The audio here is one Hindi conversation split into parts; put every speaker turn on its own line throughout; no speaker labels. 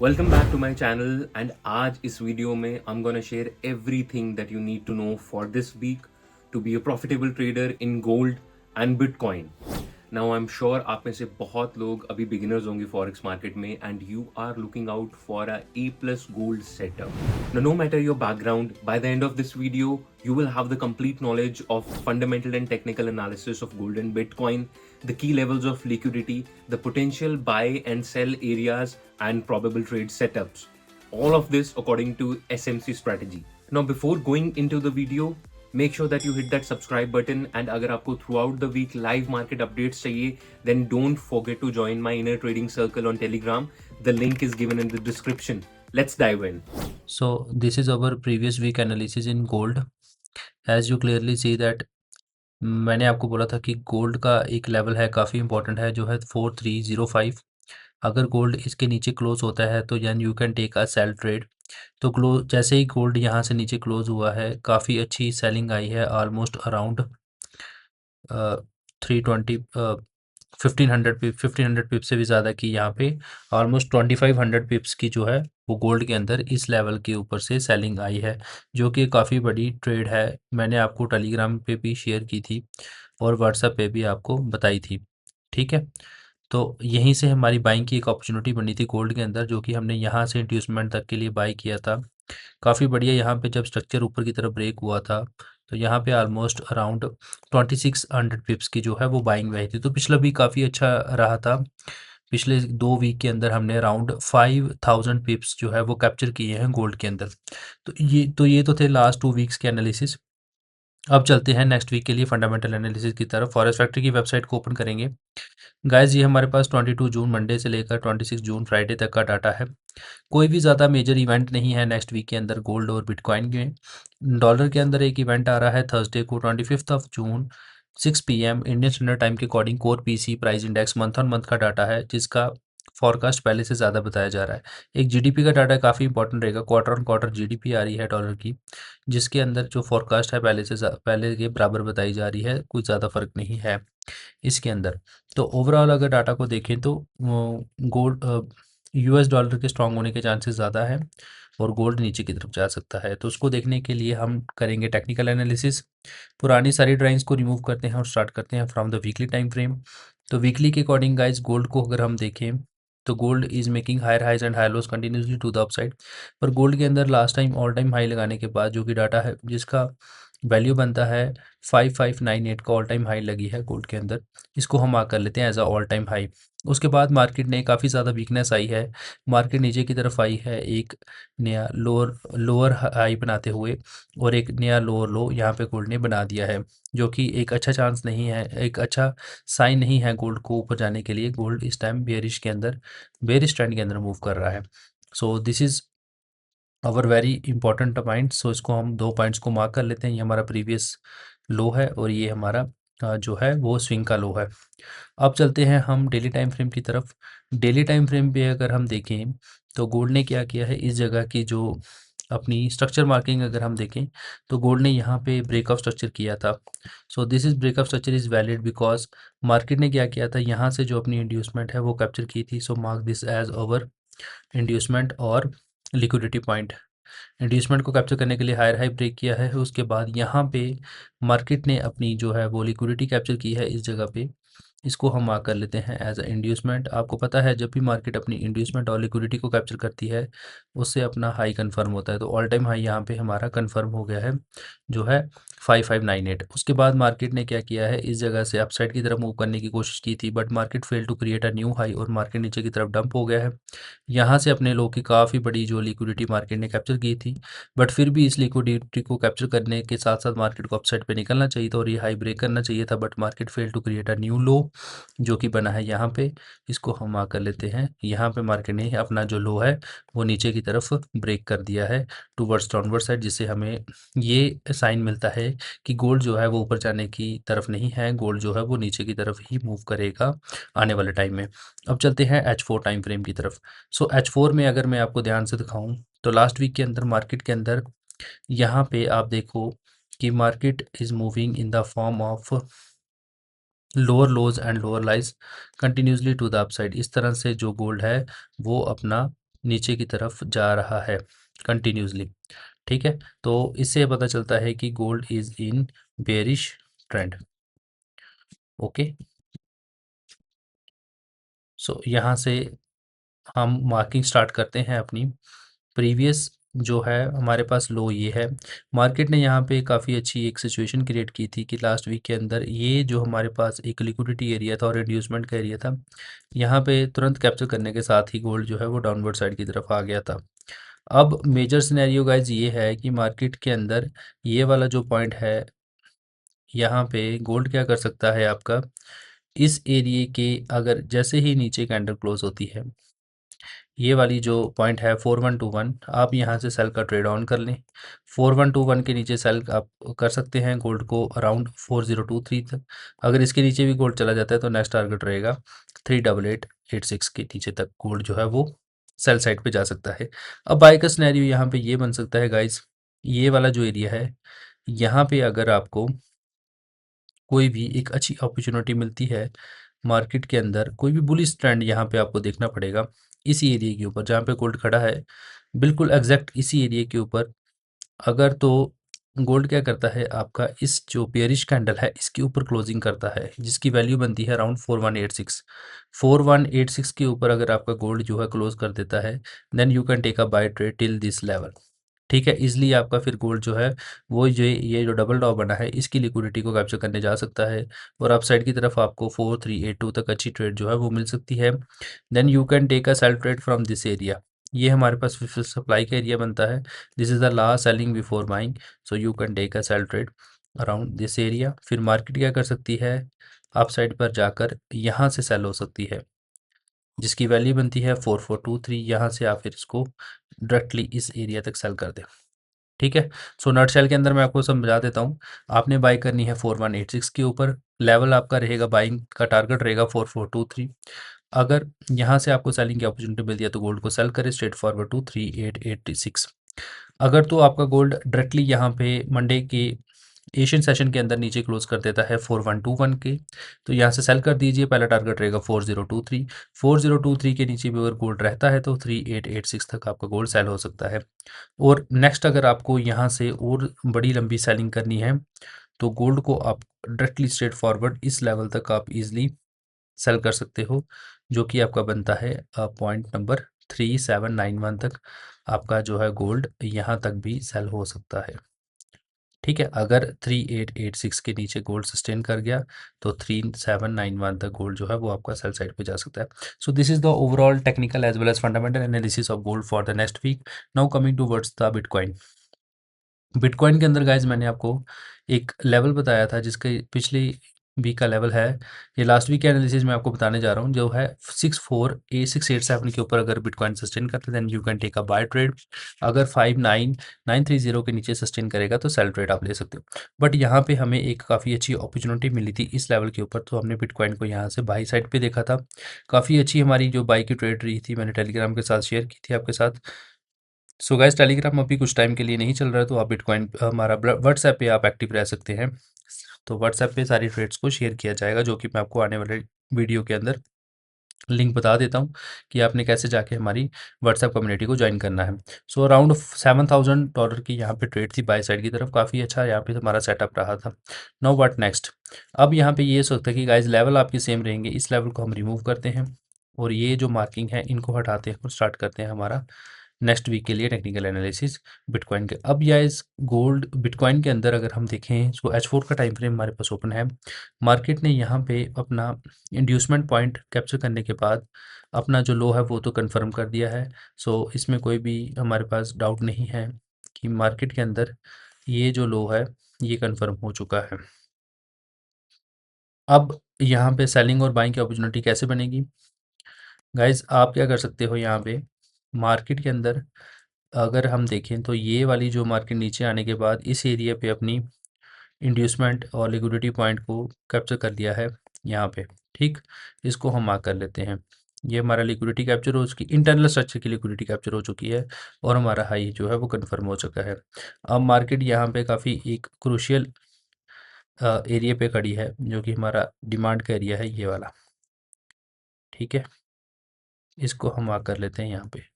Welcome back to my channel and आज इस वीडियो में I am gonna share everything that you need to know for this week to be a profitable trader in gold and bitcoin. Now I am sure आप में से बहुत लोग अभी बिगिनर्स होंगे फॉरेक्स मार्केट में and you are looking out for a A plus gold setup. No matter your background, by the end of this video, you will have the complete knowledge of fundamental and technical analysis of gold and Bitcoin, the key levels of liquidity, the potential buy and sell areas, and probable trade setups. All of this according to SMC strategy. Now, before going into the video, make sure that you hit that subscribe button, and अगर आपको throughout the week live market updates चाहिए, then don't forget to join my inner trading circle on Telegram. The link is given in the description. Let's dive in.
So this is our previous week analysis in gold. As you clearly see that मैंने आपको बोला था कि गोल्ड का एक लेवल है काफ़ी इंपॉर्टेंट है जो है 4305। अगर गोल्ड इसके नीचे क्लोज होता है तो यानी you can take a sell trade. तो क्लोज जैसे ही गोल्ड यहाँ से नीचे क्लोज हुआ है काफ़ी अच्छी सेलिंग आई है ऑलमोस्ट अराउंड 320 1500 पिप से भी ज़्यादा की यहाँ पे ऑलमोस्ट 2500 पिप्स की जो है वो गोल्ड के अंदर इस लेवल के ऊपर से सेलिंग आई है जो कि काफ़ी बड़ी ट्रेड है। मैंने आपको टेलीग्राम पे भी शेयर की थी और व्हाट्सएप पे भी आपको बताई थी। ठीक है, तो यहीं से हमारी बाइंग की एक अपॉर्चुनिटी बनी थी गोल्ड के अंदर जो कि हमने यहाँ से इंड्यूसमेंट तक के लिए बाई किया था। काफ़ी बढ़िया यहाँ पे जब स्ट्रक्चर ऊपर की तरफ ब्रेक हुआ था तो यहाँ पे ऑलमोस्ट अराउंड 2600 पिप्स की जो है वो बाइंग हुई थी। तो पिछला भी काफ़ी अच्छा रहा था। पिछले 2 वीक के अंदर हमने अराउंड 5000 पिप्स जो है वो कैप्चर किए हैं गोल्ड के अंदर। तो ये थे लास्ट 2 वीक्स के एनालिसिस। अब चलते हैं नेक्स्ट वीक के लिए फंडामेंटल एनालिसिस की तरफ। फॉरेस्ट फैक्ट्री की वेबसाइट को ओपन करेंगे। गाइस ये हमारे पास 22 जून मंडे से लेकर 26 जून फ्राइडे तक का डाटा है। कोई भी ज़्यादा मेजर इवेंट नहीं है नेक्स्ट वीक के अंदर गोल्ड और बिटकॉइन में। डॉलर के अंदर एक इवेंट आ रहा है थर्सडे को 25 of June 6 PM Indian standard time के according core PC price index month on month का डाटा है जिसका फॉरकास्ट पहले से ज़्यादा बताया जा रहा है। एक जीडीपी का डाटा काफ़ी इंपॉर्टेंट रहेगा। क्वार्टर ऑन क्वार्टर जीडीपी आ रही है डॉलर की जिसके अंदर जो फॉरकास्ट है पहले के बराबर बताई जा रही है, कुछ ज़्यादा फर्क नहीं है इसके अंदर। तो ओवरऑल अगर डाटा को देखें तो गोल्ड यूएस डॉलर के स्ट्रांग होने के चांसेस ज़्यादा है और गोल्ड नीचे की तरफ जा सकता है। तो उसको देखने के लिए हम करेंगे टेक्निकल एनालिसिस। पुरानी सारी ड्राइंग्स को रिमूव करते हैं और स्टार्ट करते हैं from the weekly time frame. तो वीकली के अकॉर्डिंग गाइस गोल्ड को अगर हम देखें तो gold is making higher highs and higher lows continuously to the upside. पर गोल्ड के अंदर last time all time high लगाने के बाद जो कि डाटा है जिसका वैल्यू बनता है 5598 का ऑल टाइम हाई लगी है गोल्ड के अंदर। इसको हम मार्क कर लेते हैं as a all time high. उसके बाद मार्केट ने काफ़ी ज़्यादा वीकनेस आई है। मार्केट नीचे की तरफ आई है एक नया लोअर लोअर हाई बनाते हुए और एक नया लोअर लो यहाँ पे गोल्ड ने बना दिया है जो कि एक अच्छा चांस नहीं है, एक अच्छा साइन नहीं है गोल्ड को ऊपर जाने के लिए। गोल्ड इस टाइम बेयरिश ट्रेंड के अंदर मूव कर रहा है। So this is our very important point. सो इसको हम 2 पॉइंट्स को मार्क कर लेते हैं। ये हमारा प्रीवियस लो है और ये हमारा जो है वो स्विंग का लो है। अब चलते हैं हम डेली टाइम फ्रेम की तरफ। डेली टाइम फ्रेम पे अगर हम देखें तो गोल्ड ने क्या किया है इस जगह की जो अपनी स्ट्रक्चर मार्किंग अगर हम देखें तो गोल्ड ने यहाँ पे ब्रेकआउट स्ट्रक्चर किया था। सो this is breakout structure is valid because market ने क्या किया था यहाँ से जो अपनी इंड्यूसमेंट है वो कैप्चर की थी। So mark this as over inducement और लिक्विडिटी पॉइंट। इंड्यूसमेंट को कैप्चर करने के लिए हायर हाई ब्रेक किया है। उसके बाद यहाँ पे मार्केट ने अपनी जो है वो लिक्विडिटी कैप्चर की है इस जगह पे। इसको हम मार्क कर लेते हैं एज अ इंड्यूसमेंट। आपको पता है जब भी मार्केट अपनी इंड्यूसमेंट और लिक्विडिटी को कैप्चर करती है उससे अपना हाई कंफर्म होता है। तो ऑल टाइम हाई यहाँ पे हमारा कंफर्म हो गया है जो है 5598। उसके बाद मार्केट ने क्या किया है इस जगह से अपसाइड की तरफ मूव करने की कोशिश की थी but market fail to create a new high और मार्केट नीचे की तरफ डंप हो गया है। यहाँ से अपने लो की काफ़ी बड़ी जो लिक्विडिटी मार्केट ने कैप्चर की थी बट फिर भी इस लिक्विडिटी को कैप्चर करने के साथ साथ मार्केट को अपसाइड पे निकलना चाहिए था और ये हाई ब्रेक करना चाहिए था but market fail to create a new low जो कि बना है यहाँ पे। इसको हम मार्क कर लेते हैं। यहाँ पे मार्केट ने अपना जो लो है वो नीचे की तरफ ब्रेक कर दिया है टूवर्ड्स डाउनवर्ड साइड जिससे हमें ये साइन मिलता है कि गोल्ड जो है वो ऊपर जाने की तरफ नहीं है, गोल्ड जो है वो नीचे की तरफ ही मूव करेगा आने वाले टाइम में। अब चलते हैं H4 टाइम फ्रेम की तरफ। सो H4 में अगर मैं आपको ध्यान से दिखाऊं तो लास्ट वीक के अंदर मार्केट के अंदर यहाँ पे आप देखो कि market is moving in the form of lower lows and lower lies continuously to the upside. इस तरह से जो गोल्ड है वो अपना नीचे की तरफ जा रहा है कंटिन्यूसली। ठीक है, तो इससे पता चलता है कि gold is in bearish trend. Okay, so यहाँ से हम मार्किंग स्टार्ट करते हैं अपनी। प्रीवियस जो है हमारे पास लो ये है। मार्केट ने यहाँ पे काफ़ी अच्छी एक सिचुएशन क्रिएट की थी कि लास्ट वीक के अंदर ये जो हमारे पास एक लिक्विडिटी एरिया था और रिड्यूसमेंट का एरिया था, यहाँ पे तुरंत कैप्चर करने के साथ ही गोल्ड जो है वो डाउनवर्ड साइड की तरफ आ गया था। अब मेजर सिनेरियो गाइज ये है कि मार्केट के अंदर ये वाला जो पॉइंट है, यहाँ पे गोल्ड क्या कर सकता है आपका, इस एरिए के अगर जैसे ही नीचे कैंडल क्लोज होती है, ये वाली जो पॉइंट है 4121, आप यहाँ से सेल का ट्रेड ऑन कर लें। 4121 के नीचे सेल आप कर सकते हैं गोल्ड को अराउंड 4023 तक। अगर इसके नीचे भी गोल्ड चला जाता है तो नेक्स्ट टारगेट रहेगा 38886 के नीचे तक गोल्ड जो है वो सेल साइड पे जा सकता है। अब बाय का सिनेरियो यहाँ पे ये बन सकता है गाइज, ये वाला जो एरिया है यहाँ पे अगर आपको कोई भी एक अच्छी अपॉर्चुनिटी मिलती है मार्केट के अंदर, कोई भी बुलिश ट्रेंड यहाँ पे आपको देखना पड़ेगा इसी एरिया के ऊपर जहाँ पे गोल्ड खड़ा है, बिल्कुल एग्जैक्ट इसी एरिया के ऊपर। अगर तो गोल्ड क्या करता है आपका, इस जो बेयरिश कैंडल है इसके ऊपर क्लोजिंग करता है जिसकी वैल्यू बनती है अराउंड 4186। 4186 के ऊपर अगर आपका गोल्ड जो है क्लोज कर देता है, then you can take a buy trade till this level. ठीक है, इसलिए आपका फिर गोल्ड जो है वो जो ये जो डबल टॉप बना है इसकी लिक्विडिटी को कैप्चर करने जा सकता है और अपसाइड की तरफ आपको 4382 तक अच्छी ट्रेड जो है वो मिल सकती है। Then you can take a sell trade from this area. ये हमारे पास फिर सप्लाई का एरिया बनता है। This is the last selling before buying, so you can take a sell trade around this area. फिर मार्केट क्या कर सकती है, अपसाइड पर जाकर यहाँ से सेल हो सकती है जिसकी वैल्यू बनती है 4423। यहाँ से आप फिर इसको डायरेक्टली इस एरिया तक सेल कर दें। ठीक है, सो नटशेल के अंदर मैं आपको समझा देता हूँ। आपने बाई करनी है 4186 के ऊपर, लेवल आपका रहेगा, बाइंग का टारगेट रहेगा 4423। अगर यहाँ से आपको सेलिंग की अपॉर्चुनिटी मिलती है तो गोल्ड को सेल करें स्ट्रेट फॉरवर्ड टू 3886। अगर तो आपका गोल्ड डायरेक्टली यहाँ पे मंडे के एशियन सेशन के अंदर नीचे क्लोज कर देता है 4121 के, तो यहाँ से सेल कर दीजिए। पहला टारगेट रहेगा 4023। 4023 के नीचे भी अगर गोल्ड रहता है तो 3886 तक आपका गोल्ड सेल हो सकता है। और नेक्स्ट अगर आपको यहाँ से और बड़ी लंबी सेलिंग करनी है तो गोल्ड को आप डायरेक्टली स्ट्रेट फॉरवर्ड इस लेवल तक आप इजीली सेल कर सकते हो, जो कि आपका बनता है पॉइंट नंबर 3791 तक आपका जो है गोल्ड यहाँ तक भी सेल हो सकता है। ठीक है, अगर 3886 के नीचे गोल्ड सस्टेन कर गया तो 3791 तक गोल्ड जो है वो आपका सेल साइड पे जा सकता है। So this is the overall technical as well as fundamental analysis of gold for the next week. Now coming towards the bitcoin. Bitcoin के अंदर गाइज मैंने आपको एक लेवल बताया था जिसके पिछली वीक का लेवल है, ये लास्ट वीक के एनालिसिस में आपको बताने जा रहा हूँ, जो है 64887 के ऊपर अगर बिटकॉइन सस्टेन करते हैं then you can take a buy trade. अगर 59930 के नीचे सस्टेन करेगा तो सेल ट्रेड आप ले सकते हो। बट यहाँ पे हमें एक काफ़ी अच्छी अपॉर्चुनिटी मिली थी इस लेवल के ऊपर, तो हमने बिटकॉइन को यहाँ से बाई साइड पे देखा था। काफ़ी अच्छी हमारी जो बाई की ट्रेड रही थी, मैंने टेलीग्राम के साथ शेयर की थी आपके साथ। सो गाइस टेलीग्राम अभी कुछ टाइम के लिए नहीं चल रहा है, तो आप बिटकॉइन हमारा व्हाट्सएप पे आप एक्टिव रह सकते हैं। तो व्हाट्सएप पे सारी ट्रेड्स को शेयर किया जाएगा, जो कि मैं आपको आने वाले वीडियो के अंदर लिंक बता देता हूँ कि आपने कैसे जाके हमारी व्हाट्सएप कम्युनिटी को ज्वाइन करना है। सो अराउंड $7000 की यहाँ पे ट्रेड थी बाय साइड की तरफ, काफ़ी अच्छा यहाँ पे हमारा सेटअप रहा था। Now what next. अब यहाँ पे ये सोचता है कि गाइज लेवल आपके सेम रहेंगे, इस लेवल को हम रिमूव करते हैं और ये जो मार्किंग है इनको हटाते हैं और स्टार्ट करते हैं हमारा नेक्स्ट वीक के लिए टेक्निकल एनालिसिस बिटकॉइन के। अब या इस गोल्ड बिटकॉइन के अंदर अगर हम देखें इसको H4 का टाइम फ्रेम हमारे पास ओपन है। मार्केट ने यहाँ पे अपना इंड्यूसमेंट पॉइंट कैप्चर करने के बाद अपना जो लो है वो तो कंफर्म कर दिया है। सो इसमें कोई भी हमारे पास डाउट नहीं है कि मार्केट के अंदर ये जो लो है ये कंफर्म हो चुका है। अब यहाँ पे सेलिंग और बाइंग की अपॉर्चुनिटी कैसे बनेगी गाइज, आप क्या कर सकते हो यहाँ पे मार्केट के अंदर अगर हम देखें तो ये वाली जो मार्केट नीचे आने के बाद इस एरिया पे अपनी इंड्यूसमेंट और लिक्विडिटी पॉइंट को कैप्चर कर लिया है यहाँ पे। ठीक, इसको हम मार्क कर लेते हैं। ये हमारा लिक्विडिटी कैप्चर हो चुकी, इंटरनल स्ट्रक्चर की लिक्विडिटी कैप्चर हो चुकी है और हमारा हाई जो है वो कंफर्म हो चुका है। अब मार्केट यहाँ पे काफ़ी एक क्रूशियल एरिया पे खड़ी है, जो कि हमारा डिमांड का एरिया है ये वाला। ठीक है, इसको हम मार्क कर लेते हैं यहाँ पे।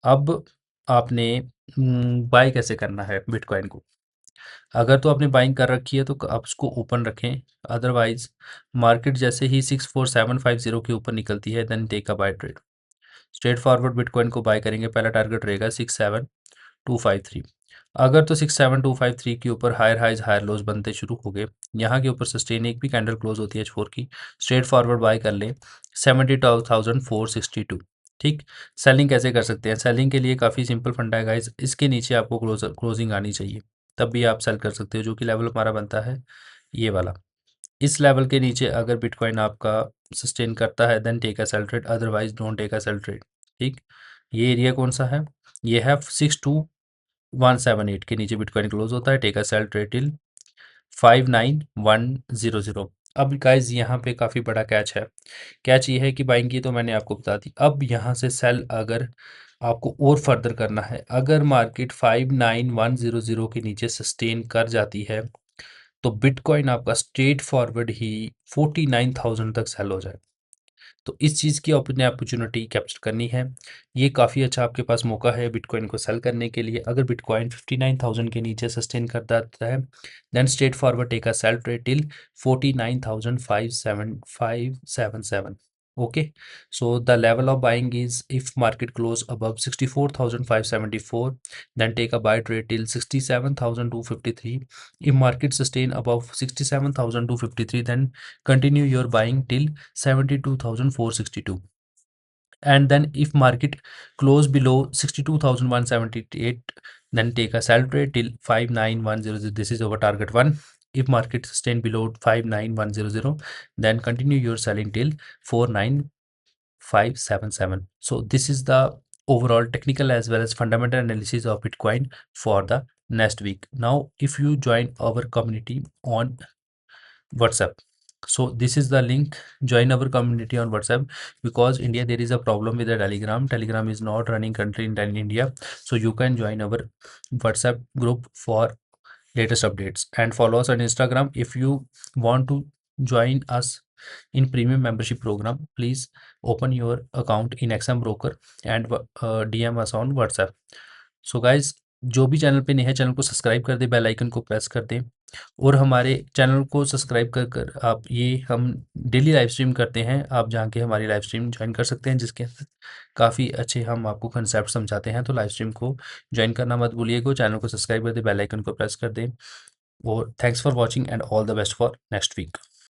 अब आपने बाय कैसे करना है बिटकॉइन को। अगर तो आपने बाइंग कर रखी है तो आप उसको ओपन रखें, अदरवाइज मार्केट जैसे ही 64750 के ऊपर निकलती है then take a buy trade. Straight forward bitcoin को बाय करेंगे, पहला टारगेट रहेगा 67253। अगर तो 67253 के ऊपर हायर हाइज हायर लोज बनते शुरू हो गए, यहाँ के ऊपर सस्टेन एक भी कैंडल क्लोज होती है H4 की, स्ट्रेट फॉरवर्ड बाय कर लें 72,462। ठीक। सेलिंग कैसे कर सकते हैं, सेलिंग के लिए काफ़ी सिंपल फंडा है गाइज, इसके नीचे आपको क्लोजिंग आनी चाहिए, तब भी आप सेल कर सकते हो, जो कि लेवल हमारा बनता है ये वाला। इस लेवल के नीचे अगर बिटकॉइन आपका सस्टेन करता है then take a sell trade, otherwise don't take a sell trade. ठीक। ये एरिया कौन सा है, ये है 62178 के नीचे बिटकॉइन क्लोज होता है, take a sell trade till 59100। अब गाइज यहाँ पे काफ़ी बड़ा कैच है, कैच ये है कि बाइंग की तो मैंने आपको बता दी, अब यहाँ से सेल अगर आपको और फर्दर करना है, अगर मार्केट 59100 के नीचे सस्टेन कर जाती है तो बिटकॉइन आपका स्ट्रेट फॉरवर्ड ही 49,000 तक सेल हो जाए। तो इस चीज़ की अपने अपॉर्चुनिटी कैप्चर करनी है, ये काफ़ी अच्छा आपके पास मौका है बिटकॉइन को सेल करने के लिए। अगर बिटकॉइन 59,000 के नीचे सस्टेन करता है then straight forward take a sell trade till 49,577। okay, so the level of buying is if market close above 64,574 then take a buy trade till 67,253. If market sustain above 67,253 then continue your buying till 72,462. And then if market close below 62,178 then take a sell trade till 59100. This is our target one. If market sustain below 59100 then continue your selling till 49577. So this is the overall technical as well as fundamental analysis of Bitcoin for the next week. Now if you join our community on WhatsApp, so this is the link, join our community on WhatsApp, because India there is a problem with the Telegram is not running country in India, so you can join our WhatsApp group for latest updates and follow us on Instagram. If you want to join us in premium membership program, please open your account in XM Broker and DM us on WhatsApp. So guys, जो भी चैनल पे नए हैं चैनल को सब्सक्राइब कर दें, बेल आइकन को प्रेस कर दें, और हमारे चैनल को सब्सक्राइब कर कर आप, ये हम डेली लाइव स्ट्रीम करते हैं, आप जाके हमारी लाइव स्ट्रीम ज्वाइन कर सकते हैं, जिसके अंदर काफ़ी अच्छे हम आपको कंसेप्ट समझाते हैं। तो लाइव स्ट्रीम को ज्वाइन करना मत भूलिएगा, चैनल को सब्सक्राइब कर दें, बेल आइकन को प्रेस कर दें, और thanks for watching and all the best for next week.